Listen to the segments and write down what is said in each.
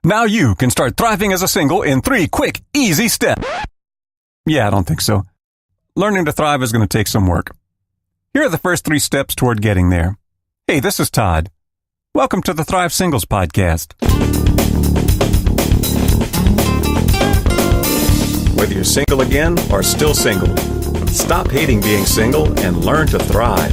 Now you can start thriving as a single in 3 quick, easy steps. Yeah, I don't think so. Learning to thrive is going to take some work. Here are the first 3 steps toward getting there. Hey, this is Todd. Welcome to the Thrive Singles Podcast. Whether you're single again or still single, stop hating being single and learn to thrive.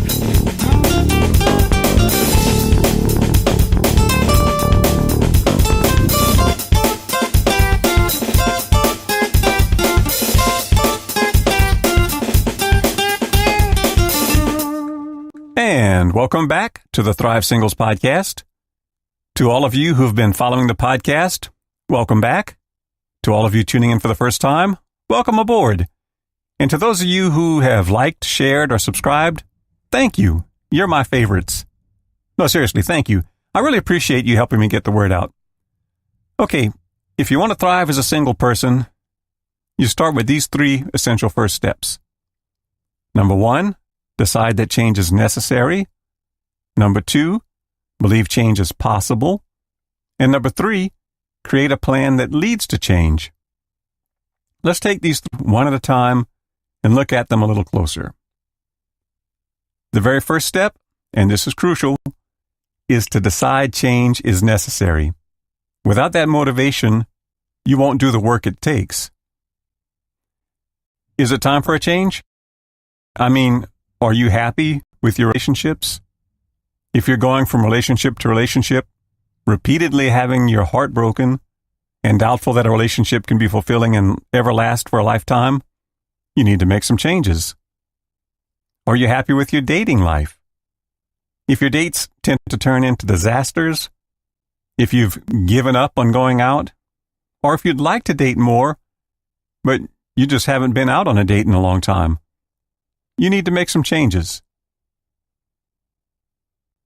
And welcome back to the Thrive Singles Podcast. To all of you who've been following the podcast, welcome back. To all of you tuning in for the first time, welcome aboard. And to those of you who have liked, shared, or subscribed, thank you. You're my favorites. No, seriously, thank you. I really appreciate you helping me get the word out. Okay, if you want to thrive as a single person, you start with these 3 essential first steps. Number 1, decide that change is necessary. Number 2, believe change is possible. And number 3, create a plan that leads to change. Let's take these one at a time and look at them a little closer. The very first step, and this is crucial, is to decide change is necessary. Without that motivation, you won't do the work it takes. Is it time for a change? Are you happy with your relationships? If you're going from relationship to relationship, repeatedly having your heart broken and doubtful that a relationship can be fulfilling and ever last for a lifetime, you need to make some changes. Are you happy with your dating life? If your dates tend to turn into disasters, if you've given up on going out, or if you'd like to date more, but you just haven't been out on a date in a long time, you need to make some changes.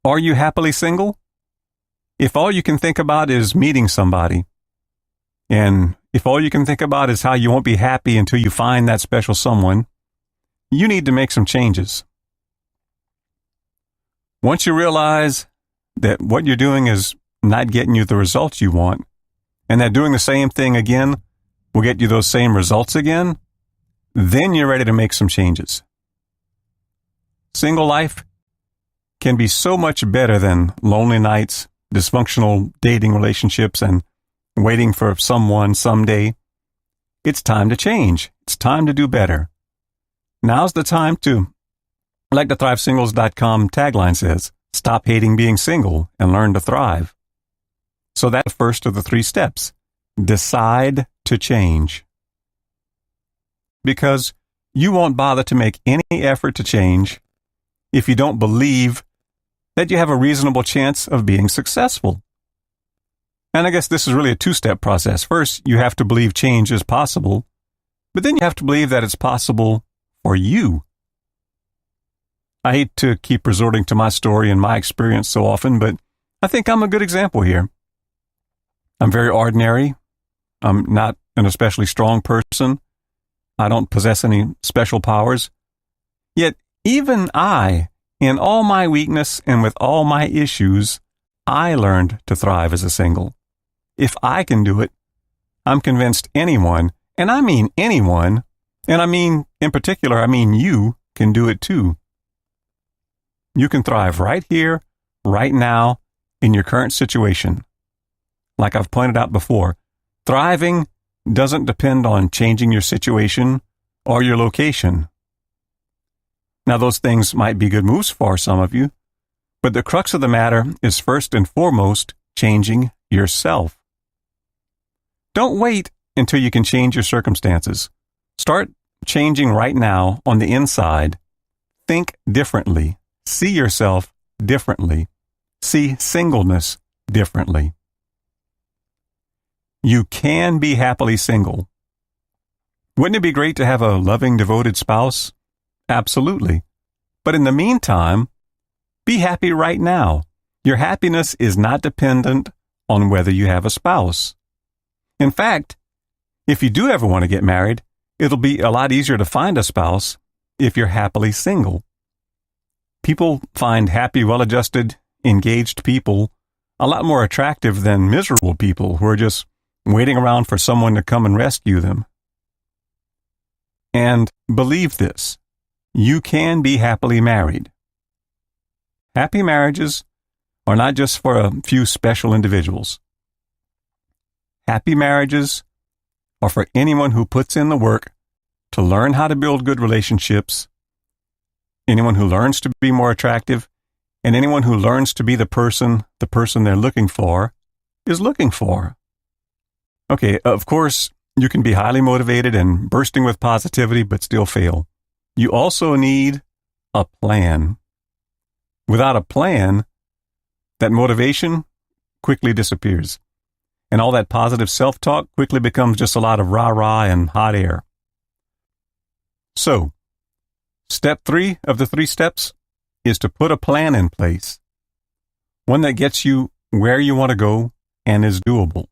Are you happily single? If all you can think about is meeting somebody, and if all you can think about is how you won't be happy until you find that special someone, you need to make some changes. Once you realize that what you're doing is not getting you the results you want, and that doing the same thing again will get you those same results again, then you're ready to make some changes. Single life can be so much better than lonely nights, dysfunctional dating relationships, and waiting for someone someday. It's time to change. It's time to do better. Now's the time to, like the ThriveSingles.com tagline says, stop hating being single and learn to thrive. So that's the first of the 3 steps. Decide to change. Because you won't bother to make any effort to change if you don't believe that you have a reasonable chance of being successful. And I guess this is really a 2-step process. First, you have to believe change is possible, but then you have to believe that it's possible for you. I hate to keep resorting to my story and my experience so often, but I think I'm a good example here. I'm very ordinary. I'm not an especially strong person. I don't possess any special powers. Yet, even I, in all my weakness and with all my issues, I learned to thrive as a single. If I can do it, I'm convinced anyone, and I mean anyone, and in particular, you can do it too. You can thrive right here, right now, in your current situation. Like I've pointed out before, thriving doesn't depend on changing your situation or your location. Now, those things might be good moves for some of you, but the crux of the matter is first and foremost changing yourself. Don't wait until you can change your circumstances. Start changing right now on the inside. Think differently. See yourself differently. See singleness differently. You can be happily single. Wouldn't it be great to have a loving, devoted spouse? Absolutely. But in the meantime, be happy right now. Your happiness is not dependent on whether you have a spouse. In fact, if you do ever want to get married, it'll be a lot easier to find a spouse if you're happily single. People find happy, well-adjusted, engaged people a lot more attractive than miserable people who are just waiting around for someone to come and rescue them. And believe this, you can be happily married. Happy marriages are not just for a few special individuals. Happy marriages are for anyone who puts in the work to learn how to build good relationships, anyone who learns to be more attractive, and anyone who learns to be the person they're looking for is looking for. Okay, of course, you can be highly motivated and bursting with positivity, but still fail. You also need a plan. Without a plan, that motivation quickly disappears, and all that positive self-talk quickly becomes just a lot of rah-rah and hot air. So, step 3 of the 3 steps is to put a plan in place, one that gets you where you want to go and is doable.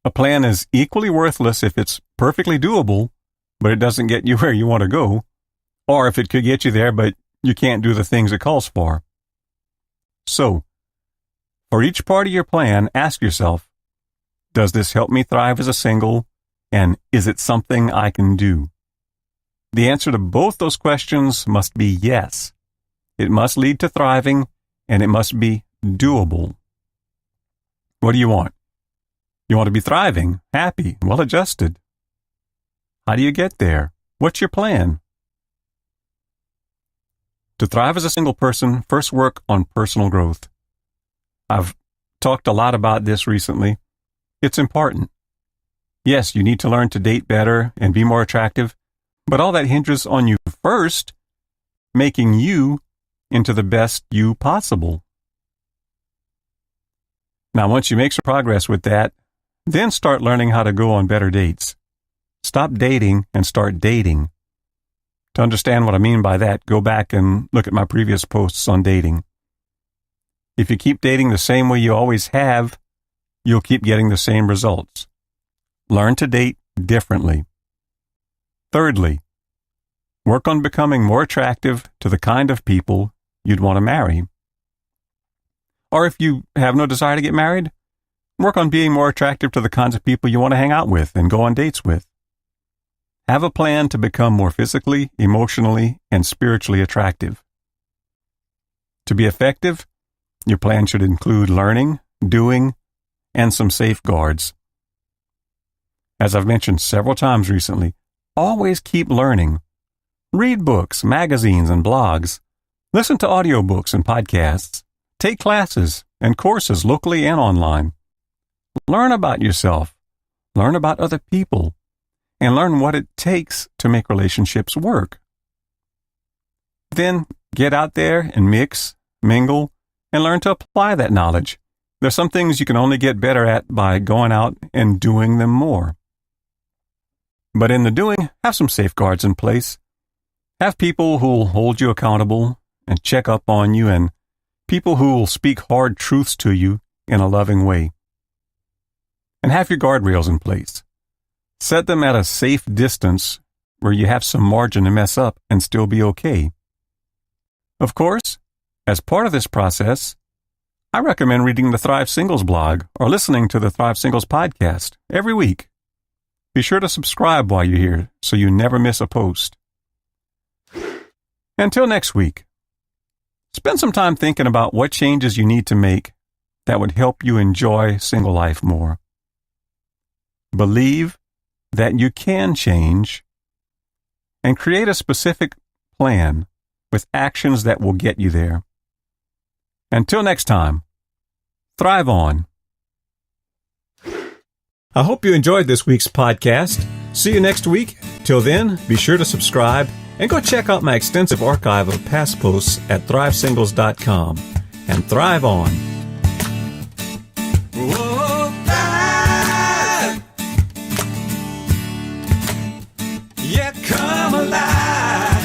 A plan is equally worthless if it's perfectly doable, but it doesn't get you where you want to go, or if it could get you there, but you can't do the things it calls for. So, for each part of your plan, ask yourself, does this help me thrive as a single, and is it something I can do? The answer to both those questions must be yes. It must lead to thriving, and it must be doable. What do you want? You want to be thriving, happy, well-adjusted. How do you get there? What's your plan? To thrive as a single person, first work on personal growth. I've talked a lot about this recently. It's important. Yes, you need to learn to date better and be more attractive, but all that hinges on you first making you into the best you possible. Now, once you make some progress with that, then start learning how to go on better dates. Stop dating and start dating. To understand what I mean by that, go back and look at my previous posts on dating. If you keep dating the same way you always have, you'll keep getting the same results. Learn to date differently. Thirdly, work on becoming more attractive to the kind of people you'd want to marry. Or if you have no desire to get married, work on being more attractive to the kinds of people you want to hang out with and go on dates with. Have a plan to become more physically, emotionally, and spiritually attractive. To be effective, your plan should include learning, doing, and some safeguards. As I've mentioned several times recently, always keep learning. Read books, magazines, and blogs. Listen to audiobooks and podcasts. Take classes and courses locally and online. Learn about yourself. Learn about other people. And learn what it takes to make relationships work. Then get out there and mix, mingle, and learn to apply that knowledge. There's some things you can only get better at by going out and doing them more. But in the doing, have some safeguards in place. Have people who will hold you accountable and check up on you, and people who will speak hard truths to you in a loving way. And have your guardrails in place. Set them at a safe distance where you have some margin to mess up and still be okay. Of course, as part of this process, I recommend reading the Thrive Singles blog or listening to the Thrive Singles podcast every week. Be sure to subscribe while you're here so you never miss a post. Until next week, spend some time thinking about what changes you need to make that would help you enjoy single life more. Believe that you can change and create a specific plan with actions that will get you there. Until next time, thrive on. I hope you enjoyed this week's podcast. See you next week. Till then, be sure to subscribe and go check out my extensive archive of past posts at thrivesingles.com. And thrive on. Whoa, thrive. Yeah, come alive.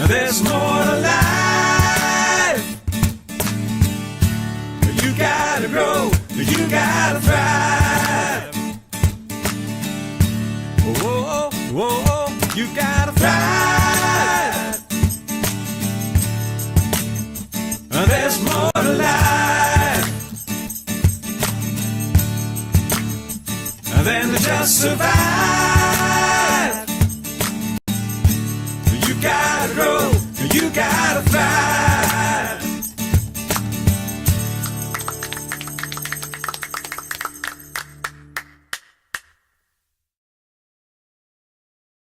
There's more to life. You gotta grow, you gotta thrive. Whoa, whoa, you gotta thrive. than to just survive. You gotta grow, you gotta thrive.